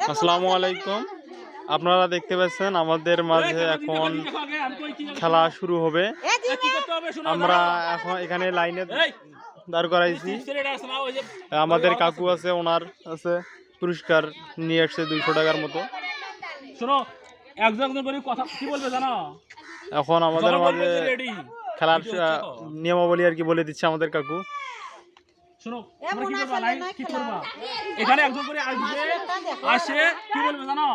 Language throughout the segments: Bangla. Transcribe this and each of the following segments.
আসসালামু আলাইকুম। আপনারা দেখতে পাচ্ছেন আমাদের মাঝে এখন খেলা শুরু হবে। আমরা এখন এখানে লাইনে দাঁড় করাইছি। আমাদের কাকু আছে, ওনার আছে পুরস্কার নিয়ে আসছে 200 টাকার মতো। এখন আমাদের মাঝে খেলার নিয়মাবলী আর কি বলে দিচ্ছে আমাদের কাকু। শোনো, তোমরা কি করবা? লাইন ঠিক করবা। এখানে একজন করে আসবে, আসে কি বলবে জানো?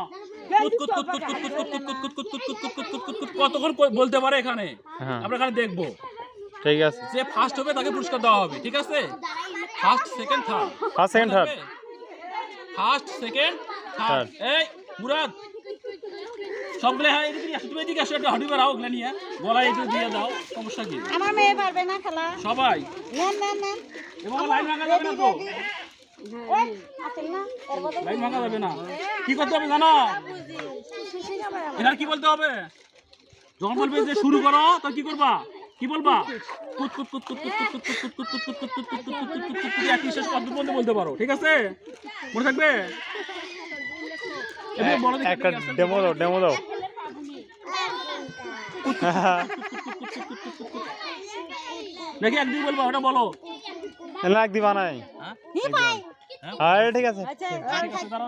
কতক্ষণ বলতে পারে এখানে, আমরা এখানে দেখবো। ঠিক আছে, যে ফার্স্ট হবে তাকে পুরস্কার দেওয়া হবে, ঠিক আছে? First second third, first second third, first second third. এই মুরাদ সবগুলো, হ্যাঁ এদিকে আসো, তুমি এদিকে আসো, একটা হটি বেরাও ওগুলা নিয়ে গলায় একটু দিয়ে দাও, সমস্যা কি? আমার মেয়ে পারবে না খেলা। সবাই নেন নেন নেন, এবং লাইন ভাঙা যাবে না তো, লাইন ভাঙা যাবে না। কি করতে হবে জানো? এখানে কি বলতে হবে? যখন বলবে যে শুরু করো, তো কি করবা? কি বলবা? কুত কুত কুত কুত কুত কুত কুত কুত কুত কুত কুত কুত কুত কুত কুত কুত কুত কুত একই শেষ পর্যন্ত বলতে পারো, ঠিক আছে? মনে থাকবে? একটা ডেমো দাও, ডেমো দাও। দেখি একদিন বলবো, ওটা বলো। না এক দিবা নাই। হ্যাঁ ঠিক আছে,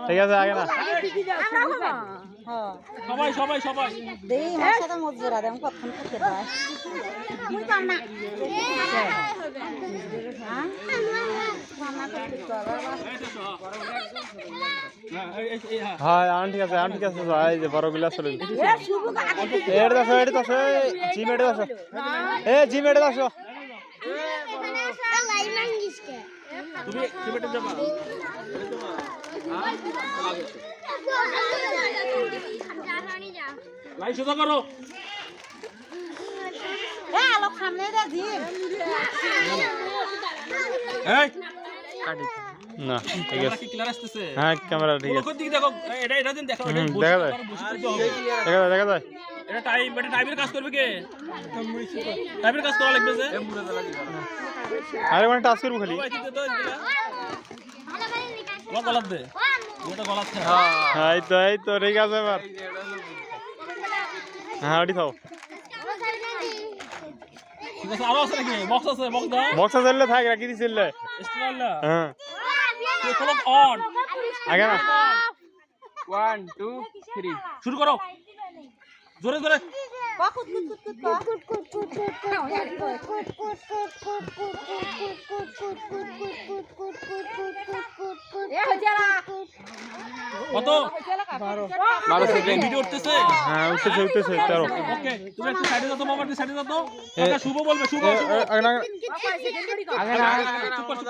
ঠিক আছে, আগে না। সবাই সবাই সবাই দেই আমার সাথে মজুরা দেম কতক্ষণ খেতে হয়। মুই পাম না। হ্যাঁ মামা করতে চলো। হ্যাঁ আন ঠিক আছে, আন ঠিক আছে, এই যে বড় গিলাস চলে। এড়ে দাও, এড়ে দাও, জিম এড়ে দাও। জিম এড়ে দাও। তুমি সিমেন্টে যাবা। লাইট সোজা করো। আলোক সামনে দে জিম। এই না ঠিক আছে, কি ক্লিয়ার আসতেছে? হ্যাঁ ক্যামেরা ঠিক আছে। কোন দিকে দেখো, এটা দিন দেখো, এটা দেখা যায়, দেখা যায়। এটা টাইমের কাজ করবে কে? টাইমের কাজ করা লাগবে যে। আরে মানে টাচ করব খালি। গলাত দে, এটা গলাত খা। হ্যাঁ এই তো ঠিক আছে এবার। হ্যাঁ ওটি খাও। ঠিক আছে, আরো আছে নাকি? বক্স আছে, বক্স দাও। বক্স চললে থাক, রাখি দিছিলে। স্টাইলটা হ্যাঁ ক্লক অন। আগে না। 1 2 3 শুরু করো, জোরে জোরে। কত? 12 সেকেন্ড। ভিডিও উঠতেছে? হ্যাঁ উঠতেছে 13। ওকে, তুমি একটু সাইডে যাও তো, মোবাইলটা সাইডে যাও তো। ওকে, শুভ বলবে, শুভ শুভ। আগে না, চুপ কর, চুপ কর।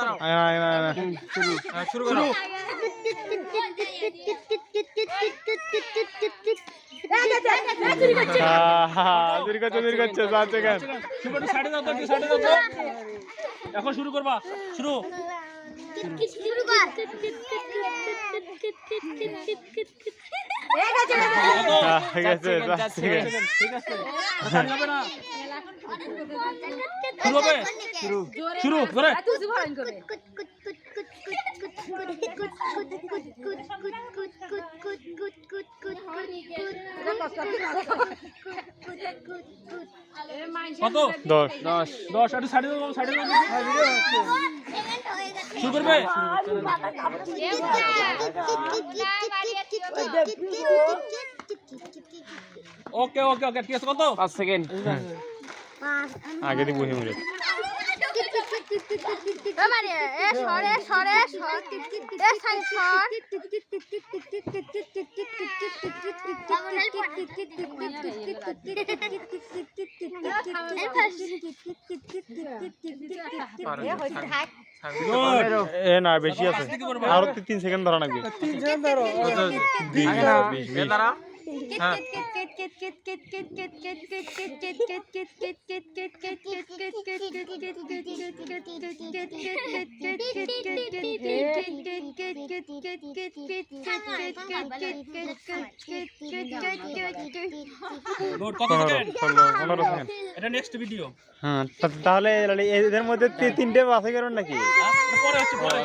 শুরু করো। চুরি করছে 7 সেকেন্ড। শুভ একটু সাইডে যাও তো, একটু সাইডে যাও তো। এখন শুরু করবা, শুরু। ঠিক আছে, 7 সেকেন্ড। ঠিক আছে, টাইম যাবে না। শুরু হবে, শুরু শুরু করে। কত? 10 10 একটু সাইডে যাও, সাইডে যাও। শুরু করবে। ওকে ওকে ওকে, ঠিক আছে, কত? 5 সেকেন্ড। আগে দিয়ে বসে মরে। এ না বেশি আছে, আরো 3 সেকেন্ড ধরা লাগবে। 3 সেকেন্ড ধরো। 20 দাঁড়া। হ্যাঁ এটা নেক্সট ভিডিও। হ্যাঁ তাহলে এদের মধ্যে 3টে বাছাই করুন নাকি? পরে হচ্ছে পরে।